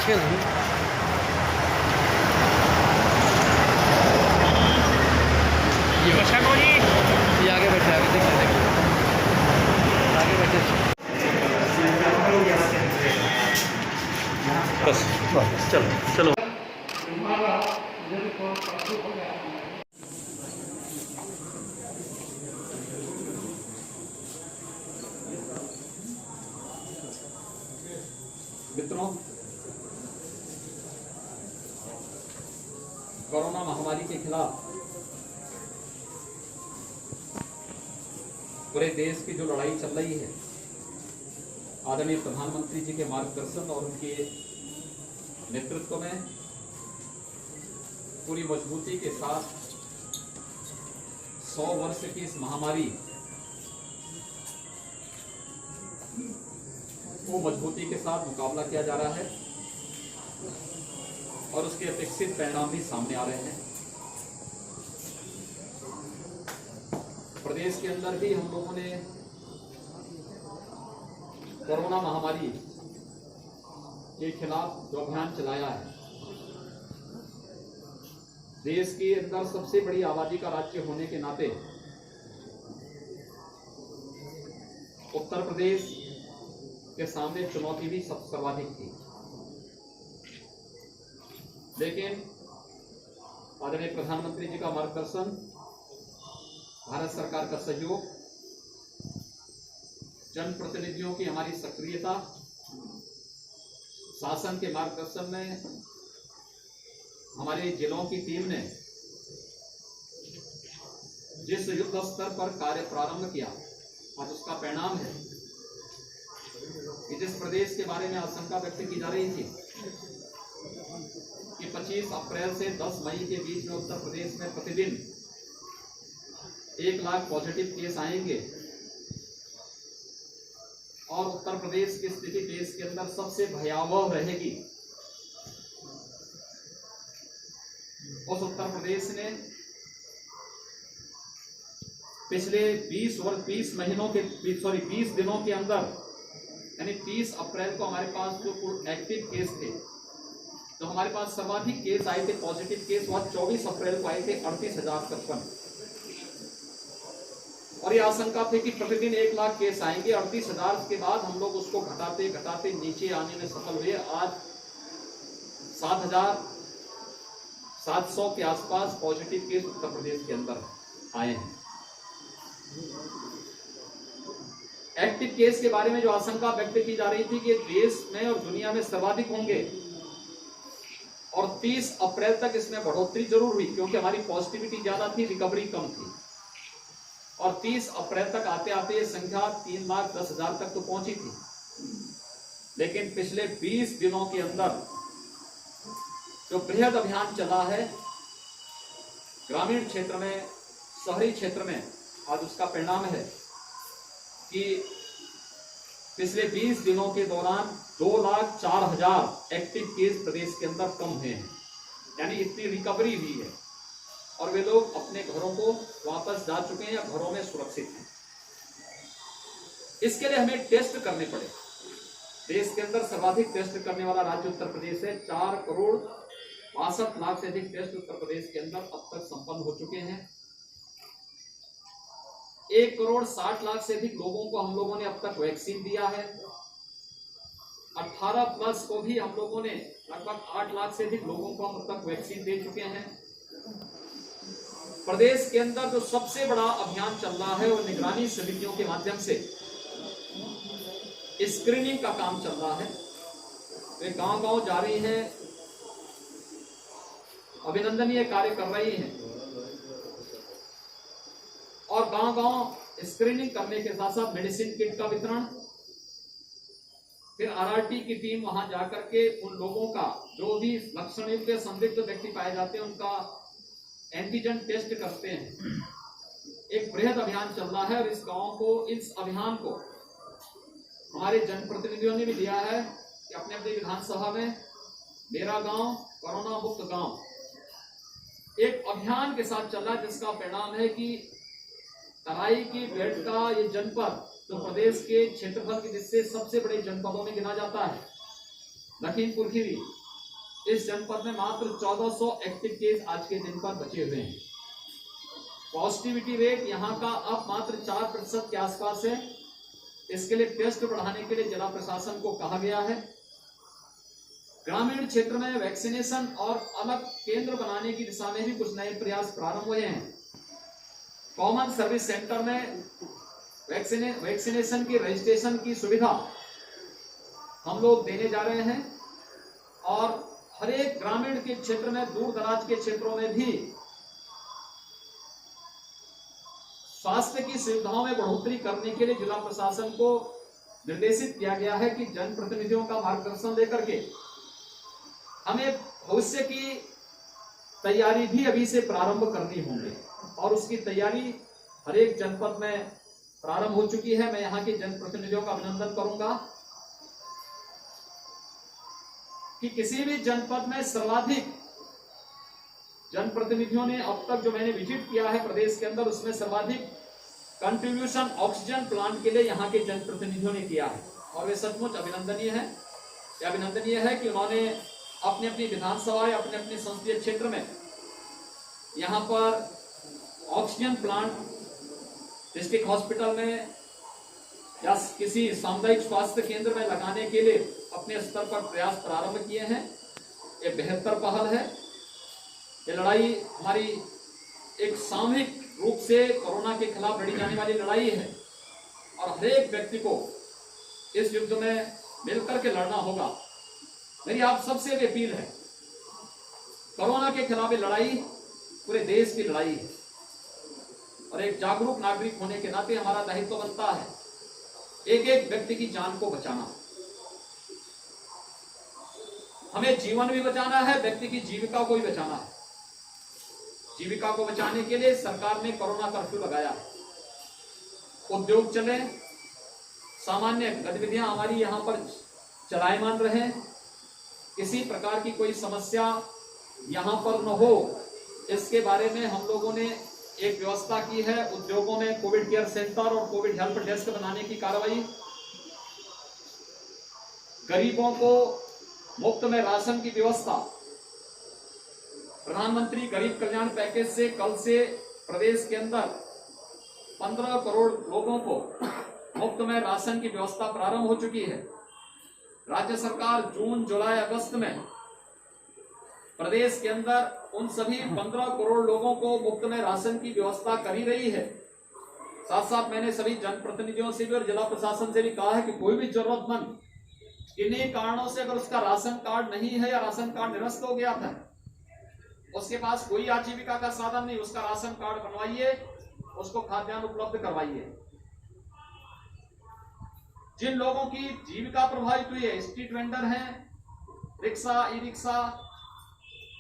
इसके नहीं ये आगे बैठे देखिए आगे बैठे बस चलो चलो। मित्रों, कोरोना महामारी के खिलाफ पूरे देश की जो लड़ाई चल रही है, आदरणीय प्रधानमंत्री जी के मार्गदर्शन और उनके नेतृत्व में पूरी मजबूती के साथ 100 वर्ष की इस महामारी को मजबूती के साथ मुकाबला किया जा रहा है और उसके अपेक्षित परिणाम भी सामने आ रहे हैं। प्रदेश के अंदर भी हम लोगों ने कोरोना महामारी के खिलाफ जो अभियान चलाया है, देश के अंदर सबसे बड़ी आबादी का राज्य होने के नाते उत्तर प्रदेश के सामने चुनौती भी सर्वाधिक थी, लेकिन आदरणीय प्रधानमंत्री जी का मार्गदर्शन, भारत सरकार का सहयोग, जनप्रतिनिधियों की हमारी सक्रियता, शासन के मार्गदर्शन में हमारे जिलों की टीम ने जिस युद्ध स्तर पर कार्य प्रारंभ किया, आज उसका परिणाम है कि जिस प्रदेश के बारे में आशंका व्यक्त की जा रही थी कि 25 अप्रैल से 10 मई के बीच में उत्तर प्रदेश में प्रतिदिन 1 लाख पॉजिटिव केस आएंगे और उत्तर प्रदेश की स्थिति देश के अंदर सबसे भयावह रहेगी, उस उत्तर प्रदेश ने पिछले 20 दिनों के अंदर, यानी 30 अप्रैल को हमारे पास जो एक्टिव केस थे, तो हमारे पास सर्वाधिक केस आए थे, पॉजिटिव केस वह 24 अप्रैल को आए थे 38,055, और ये आशंका थी कि प्रतिदिन 1 लाख केस आएंगे। 38,000 के बाद हम लोग उसको घटाते घटाते नीचे आने में सफल हुए। आज 7,700 के आसपास पॉजिटिव केस उत्तर प्रदेश के अंदर आए हैं। एक्टिव केस के बारे में जो आशंका व्यक्त की जा रही थी कि देश में और दुनिया में सर्वाधिक होंगे, और 30 अप्रैल तक इसमें बढ़ोतरी जरूर हुई क्योंकि हमारी पॉजिटिविटी ज्यादा थी, रिकवरी कम थी, और 30 अप्रैल तक आते आते ये संख्या 3,10,000 तक तो पहुंची थी। लेकिन पिछले 20 दिनों के अंदर जो बृहद अभियान चला है ग्रामीण क्षेत्र में, शहरी क्षेत्र में, आज उसका परिणाम है कि पिछले 20 दिनों के दौरान 2,04,000 एक्टिव केस प्रदेश के अंदर कम हुए हैं, यानी इतनी रिकवरी हुई है और वे लोग अपने घरों को वापस जा चुके हैं या घरों में सुरक्षित हैं। इसके लिए हमें टेस्ट करने पड़े। देश के अंदर सर्वाधिक टेस्ट करने वाला राज्य उत्तर प्रदेश है। 4,62,00,000 से अधिक टेस्ट उत्तर प्रदेश के अंदर अब तक संपन्न हो चुके हैं। 1,60,00,000 से अधिक लोगों को हम लोगों ने अब तक वैक्सीन दिया है। 18+ को भी हम लोगों ने लगभग 8 लाख से अधिक लोगों को हम अब तक वैक्सीन दे चुके हैं। प्रदेश के अंदर जो सबसे बड़ा अभियान चल रहा है वो निगरानी समितियों के माध्यम से स्क्रीनिंग का काम चल रहा है। वे गांव-गांव जा रही हैं, अभिनंदनीय कार्य कर रही हैं, और गांव-गांव स्क्रीनिंग करने के साथ साथ मेडिसिन किट का वितरण, फिर आरआरटी की टीम वहां जाकर के उन लोगों का जो भी लक्षण युक्त संदिग्ध व्यक्ति पाए जाते हैं उनका एंटीजन टेस्ट करते हैं। एक बृहद अभियान चल रहा है और इस अभियान को हमारे जनप्रतिनिधियों ने भी दिया है कि अपने अपने विधानसभा में मेरा गांव कोरोना मुक्त गांव एक अभियान के साथ चल रहा है, जिसका परिणाम है कि तराई की बेल्ट का ये जनपद जो प्रदेश के क्षेत्रफल के जिससे सबसे बड़े जनपदों में गिना जाता है, लखीमपुर खीरी, इस जनपद में मात्र 1400 एक्टिव केस आज के दिन पर बचे हुए हैं। पॉजिटिविटी रेट यहाँ का अब मात्र 4% के आसपास है। इसके लिए टेस्ट बढ़ाने के लिए जिला प्रशासन को कहा गया है। ग्रामीण क्षेत्र में वैक्सीनेशन और अलग केंद्र बनाने की दिशा में भी कुछ नए प्रयास प्रारंभ हुए हैं। कॉमन सर्विस सेंटर में वैक्सीनेशन की रजिस्ट्रेशन की सुविधा हम लोग देने जा रहे हैं और हर एक ग्रामीण के क्षेत्र में, दूर दराज के क्षेत्रों में भी स्वास्थ्य की सुविधाओं में बढ़ोतरी करने के लिए जिला प्रशासन को निर्देशित किया गया है कि जनप्रतिनिधियों का मार्गदर्शन लेकर के हमें भविष्य की तैयारी भी अभी से प्रारंभ करनी होगी और उसकी तैयारी हर एक जनपद में प्रारंभ हो चुकी है। मैं यहाँ के जनप्रतिनिधियों का अभिनंदन करूंगा कि किसी भी जनपद में सर्वाधिक जनप्रतिनिधियों ने अब तक जो मैंने विजिट किया है प्रदेश के अंदर, उसमें सर्वाधिक कंट्रीब्यूशन ऑक्सीजन प्लांट के लिए यहाँ के जनप्रतिनिधियों ने किया है और वे सचमुच अभिनंदनीय है। यह अभिनंदनीय है कि उन्होंने अपनी अपनी विधानसभा या अपने अपने संसदीय क्षेत्र में यहाँ पर ऑक्सीजन प्लांट डिस्ट्रिक्ट हॉस्पिटल में या किसी सामुदायिक स्वास्थ्य केंद्र में लगाने के लिए अपने स्तर पर प्रयास प्रारंभ किए हैं। ये बेहतर पहल है। ये लड़ाई हमारी एक सामूहिक रूप से कोरोना के खिलाफ लड़ी जाने वाली लड़ाई है और हर एक व्यक्ति को इस युद्ध में मिलकर के लड़ना होगा। मेरी आप सबसे भी अपील है, कोरोना के खिलाफ ये लड़ाई पूरे देश की लड़ाई है और एक जागरूक नागरिक होने के नाते हमारा दायित्व बनता है एक एक व्यक्ति की जान को बचाना। हमें जीवन भी बचाना है, व्यक्ति की जीविका को भी बचाना है। जीविका को बचाने के लिए सरकार ने कोरोना कर्फ्यू लगाया है। उद्योग चले, सामान्य गतिविधियां हमारी यहां पर चलायमान रहे, किसी प्रकार की कोई समस्या यहां पर न हो, इसके बारे में हम लोगों ने एक व्यवस्था की है। उद्योगों में कोविड केयर सेंटर और कोविड हेल्प डेस्क बनाने की कार्रवाई, गरीबों को मुफ्त में राशन की व्यवस्था, प्रधानमंत्री गरीब कल्याण पैकेज से कल से प्रदेश के अंदर 15 करोड़ लोगों को मुफ्त में राशन की व्यवस्था प्रारंभ हो चुकी है। राज्य सरकार जून, जुलाई, अगस्त में प्रदेश के अंदर उन सभी 15 करोड़ लोगों को मुफ्त में राशन की व्यवस्था कर ही रही है। साथ साथ मैंने सभी जनप्रतिनिधियों से भी और जिला प्रशासन से भी कहा है कि कोई भी जरूरतमंद किन्हीं कारणों से अगर उसका राशन कार्ड नहीं है या राशन कार्ड निरस्त हो गया था, उसके पास कोई आजीविका का साधन नहीं, उसका राशन कार्ड बनवाइए, उसको खाद्यान्न उपलब्ध करवाइए। जिन लोगों की जीविका प्रभावित हुई है, स्ट्रीट वेंडर हैं, रिक्शा, ई रिक्शा,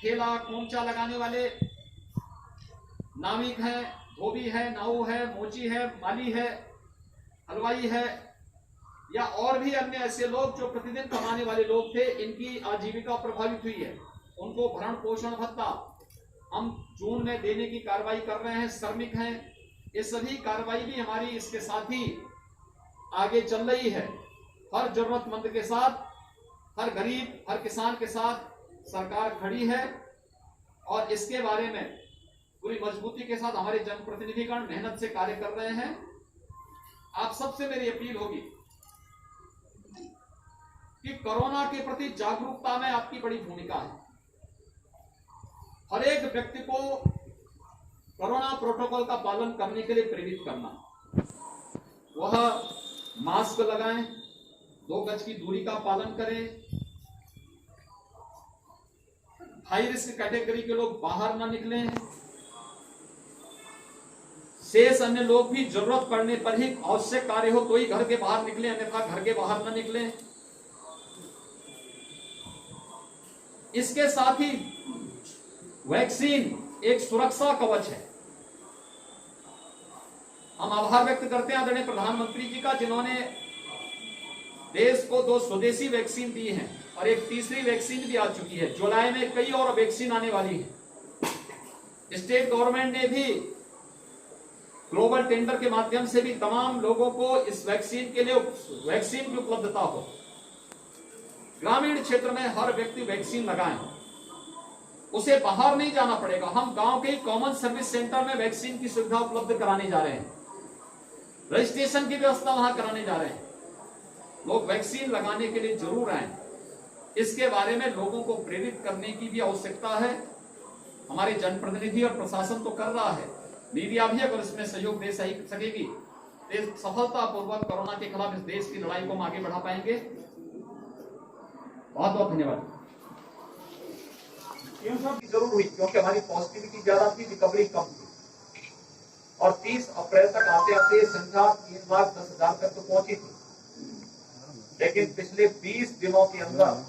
ठेला खोमचा लगाने वाले, नाविक हैं, धोबी है, नाऊ है, मोची है, माली है, हलवाई है या और भी अन्य ऐसे लोग जो प्रतिदिन कमाने वाले लोग थे, इनकी आजीविका प्रभावित हुई है। उनको भरण पोषण भत्ता हम जून में देने की कार्रवाई कर रहे हैं। श्रमिक हैं, ये सभी कार्रवाई भी हमारी इसके साथ ही आगे चल रही है। हर जरूरतमंद के साथ, हर गरीब, हर किसान के साथ सरकार खड़ी है और इसके बारे में पूरी मजबूती के साथ हमारे जनप्रतिनिधिगण मेहनत से कार्य कर रहे हैं। आप सबसे मेरी अपील होगी कि कोरोना के प्रति जागरूकता में आपकी बड़ी भूमिका है। हर एक व्यक्ति को कोरोना प्रोटोकॉल का पालन करने के लिए प्रेरित करना। वह मास्क लगाएं, 2 गज की दूरी का पालन करें, हाई रिस्क कैटेगरी के लोग बाहर ना निकलें, शेष अन्य लोग भी जरूरत पड़ने पर ही आवश्यक कार्य हो तो ही घर के बाहर निकलें, अन्यथा घर के बाहर ना निकलें। इसके साथ ही वैक्सीन एक सुरक्षा कवच है। हम आभार व्यक्त करते हैं आदरणीय प्रधानमंत्री जी का, जिन्होंने देश को 2 स्वदेशी वैक्सीन दी हैं और एक तीसरी वैक्सीन भी आ चुकी है। जुलाई में कई और वैक्सीन आने वाली है। स्टेट गवर्नमेंट ने भी ग्लोबल टेंडर के माध्यम से भी तमाम लोगों को इस वैक्सीन के लिए वैक्सीन की उपलब्धता हो। ग्रामीण क्षेत्र में हर व्यक्ति वैक्सीन लगाएं, उसे बाहर नहीं जाना पड़ेगा। हम गांव के कॉमन सर्विस सेंटर में वैक्सीन की सुविधा उपलब्ध कराने जा रहे हैं, रजिस्ट्रेशन की व्यवस्था वहां कराने जा रहे हैं। लोग वैक्सीन लगाने के लिए जरूर आए। इसके बारे में लोगों को प्रेरित करने की भी आवश्यकता है। हमारे जनप्रतिनिधि और प्रशासन तो कर रहा है, मीडिया भी अगर इसमें सहयोग दे सकेगी तो सफलतापूर्वक कोरोना के खिलाफ इस देश की लड़ाई को हम आगे बढ़ा पाएंगे। बहुत बहुत धन्यवाद। की जरूर हुई क्योंकि हमारी पॉजिटिविटी ज्यादा थी, रिकवरी कम थी, और 30 अप्रैल तक आते आते संख्या 3,10,000 तक तो पहुंची थी। लेकिन पिछले 20 दिनों के अंदर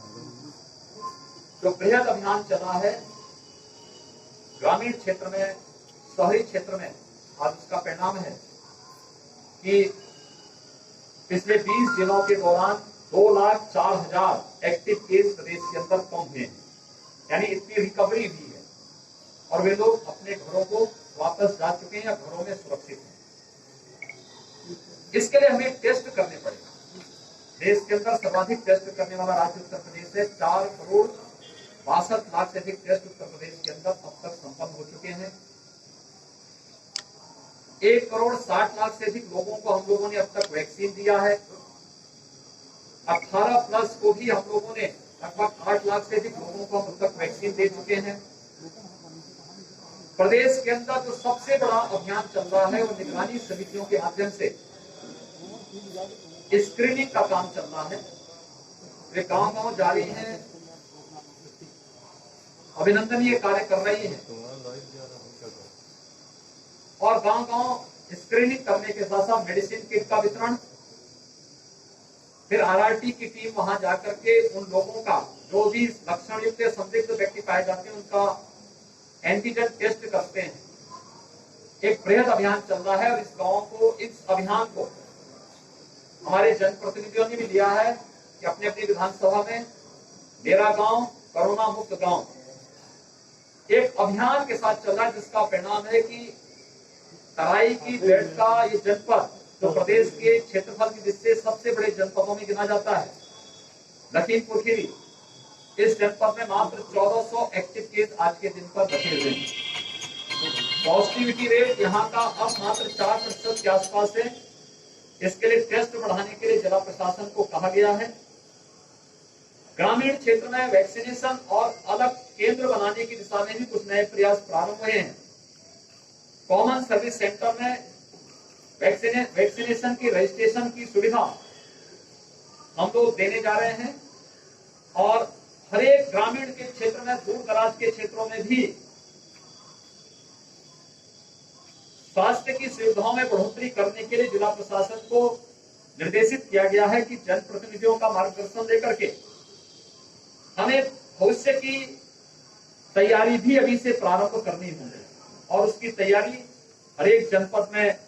जो बृहद अभियान चला है ग्रामीण क्षेत्र में, शहरी क्षेत्र में, आज उसका परिणाम है कि पिछले 20 दिनों के दौरान 2,04,000 एक्टिव केस प्रदेश के अंदर कम हुए हैं, यानी इतनी रिकवरी हुई है और वे लोग अपने घरों को वापस जा चुके हैं या घरों में सुरक्षित हैं। इसके लिए हमें टेस्ट करने पड़ेगा। देश के अंदर सर्वाधिक टेस्ट करने वाला राज्य उत्तर प्रदेश है। 4,62,00,000 से अधिक टेस्ट उत्तर प्रदेश के अंदर अब तक संपन्न हो चुके हैं। 1,60,00,000 से अधिक लोगों को हम लोगों ने अब तक वैक्सीन दिया है। 18+ को भी हम लोगों ने लगभग 8 लाख से अधिक लोगों को अब तक वैक्सीन दे चुके हैं। प्रदेश के अंदर जो सबसे बड़ा अभियान चल रहा है वो निगरानी समितियों के माध्यम से स्क्रीनिंग का काम चल रहा है। वे गांव-गांव जा रही हैं, अभिनंदनीय कार्य कर रही है और गांव-गांव स्क्रीनिंग करने के साथ साथ मेडिसिन किट का वितरण, फिर आरआरटी की टीम वहां जाकर के उन लोगों का जो भी लक्षण युक्त संदिग्ध व्यक्ति पाए जाते हैं उनका एंटीजन टेस्ट करते हैं। एक बृहद अभियान चल रहा है और इस अभियान को हमारे जनप्रतिनिधियों ने भी लिया है कि अपने अपनी विधानसभा में मेरा गांव कोरोना मुक्त गांव एक अभियान के साथ चल रहा है, जिसका परिणाम है कि तराई की बेल्ट का ये जनपद जो प्रदेश के क्षेत्रफल की दृष्टि से सबसे बड़े जनपदों में गिना जाता है, लखीमपुर खीरी, इस जनपद में मात्र 1400 एक्टिव केस आज के दिन पर बचे हुए हैं। पॉजिटिविटी रेट यहाँ का अब मात्र 4% के आसपास है। इसके लिए टेस्ट बढ़ाने के लिए जिला प्रशासन को कहा गया है। ग्रामीण क्षेत्र में वैक्सीनेशन और अलग केंद्र बनाने की दिशा में भी कुछ नए प्रयास प्रारंभ हुए हैं। कॉमन सर्विस सेंटर में वैक्सीनेशन की रजिस्ट्रेशन की सुविधा हम लोग देने जा रहे हैं और हर एक ग्रामीण के क्षेत्र में, दूर दराज के क्षेत्रों में भी स्वास्थ्य की सुविधाओं में बढ़ोतरी करने के लिए जिला प्रशासन को निर्देशित किया गया है कि जनप्रतिनिधियों का मार्गदर्शन लेकर के हमें भविष्य की तैयारी भी अभी से प्रारंभ करनी होगी और उसकी तैयारी हर एक जनपद में